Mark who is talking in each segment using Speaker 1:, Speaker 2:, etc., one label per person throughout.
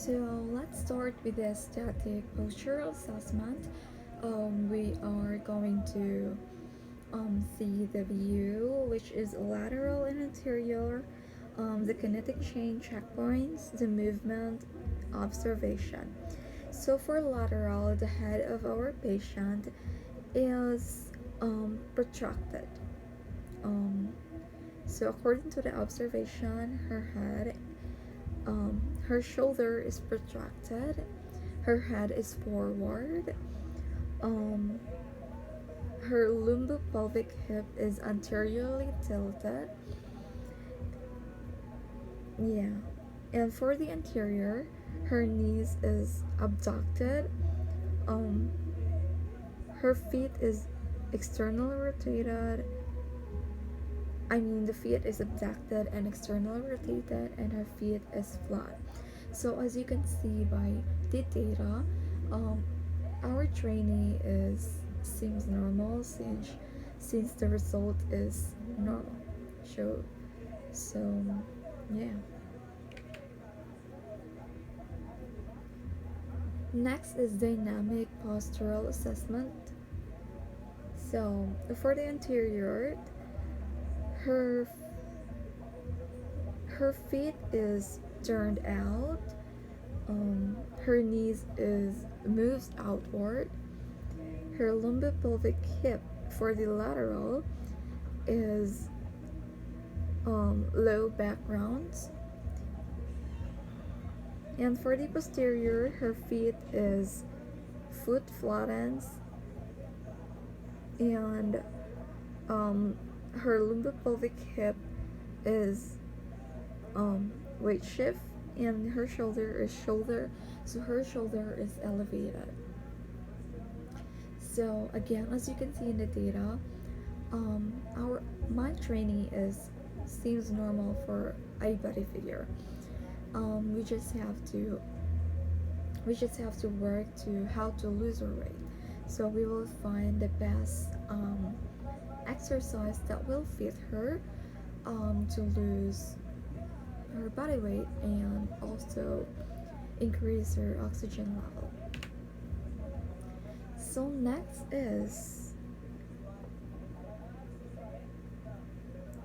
Speaker 1: So let's start with the static postural assessment. We are going to see the view, which is lateral and anterior, the kinetic chain checkpoints, the movement observation. So for lateral, the head of our patient is protracted. Um, so according to the observation, her shoulder is protracted, her head is forward, um, her lumbopelvic hip is anteriorly tilted. Yeah. And for the anterior, her knees is abducted. Um, her feet is externally rotated. The feet is abducted and externally rotated, and her feet is flat. So as you can see by the data, um, our trainee is seems normal since the result is normal. So yeah. Next is dynamic postural assessment. So for the anterior, her her feet is turned out. Her knees is moves outward. Her lumbopelvic hip for the lateral is low backgrounds. And for the posterior, her feet is foot flattens, and her lumbopelvic hip is weight shift, and her shoulder is shoulder, so her shoulder is elevated. So again, as you can see in the data, our my trainee is seems normal for a body figure. We just have to work to how to lose our weight. So we will find the best exercise that will fit her to lose her body weight and also increase her oxygen level. So next is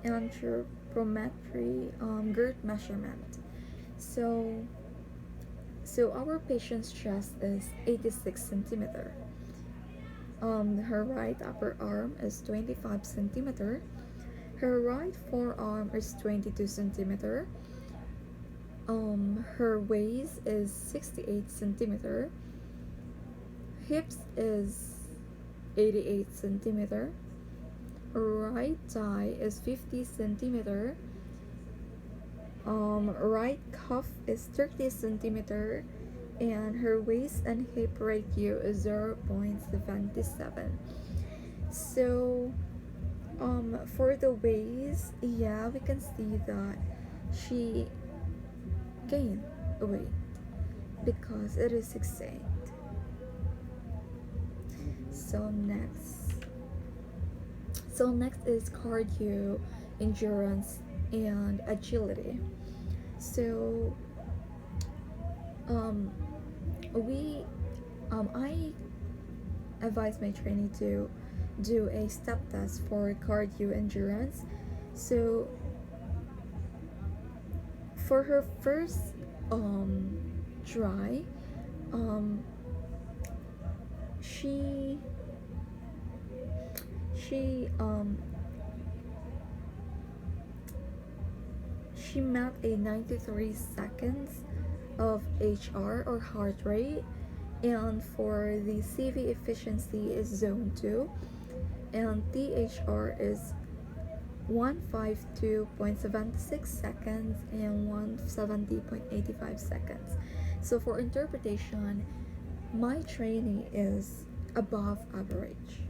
Speaker 1: anthropometry girth measurement. So our patient's chest is 86 centimeter. Her right upper arm is 25 centimeter. Her right forearm is 22 centimeter. Her waist is 68 centimeter. Hips is 88 centimeter. Right thigh is 50 centimeter. Right cuff is 30 centimeter, and her waist and hip ratio is 0.77. So for the waist, yeah, we can see that she gained weight because it is 68. So next is cardio, endurance, and agility. So we I advise my trainee to do a step test for cardio endurance. So for her first try, she she she met a 93 seconds of HR or heart rate, and for the CV efficiency is zone 2, and THR is 152.76 seconds and 170.85 seconds. So for interpretation, my trainee is above average.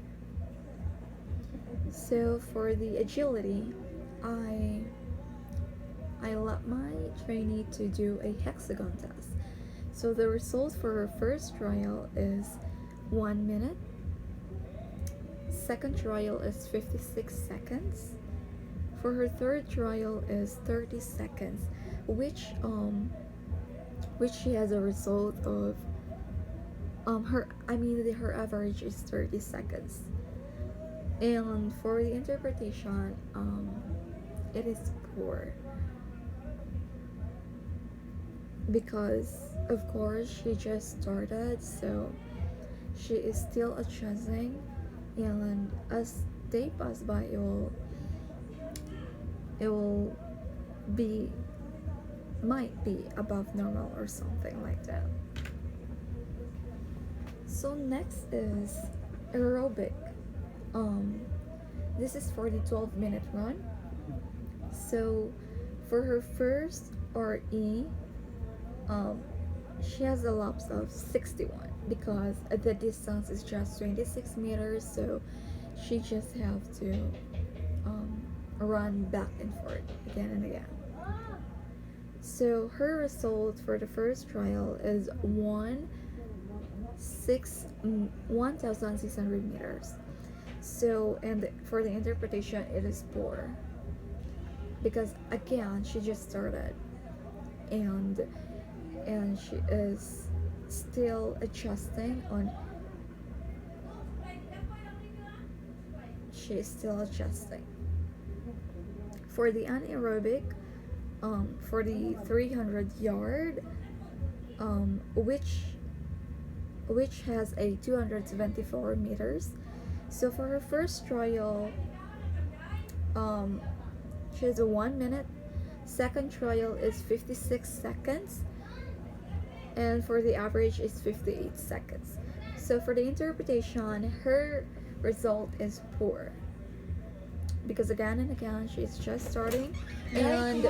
Speaker 1: So for the agility, I let my trainee to do a hexagon test. So the results for her first trial is 1 minute. Second trial is 56 seconds. For her third trial is 30 seconds, which which she has a result of her average is 30 seconds. And for the interpretation, it is poor because of course she just started, so she is still adjusting, and as they pass by, it will be might be above normal or something like that. So next is aerobic. Um, this is for the 12-minute run. So for her first RE, um, she has a lapse of 61 because the distance is just 26 meters. So she just have to um, run back and forth again and again. So her result for the first trial is 1,600 meters. So, and for the interpretation, it is poor because again she just started, and she is still adjusting on. She is still adjusting. For the anaerobic, for the 300 yard, which has a 274 meters. So for her first trial, she has a 1 minute. Second trial is 56 seconds, and for the average is 58 seconds. So for the interpretation, her result is poor because again and again she's just starting, and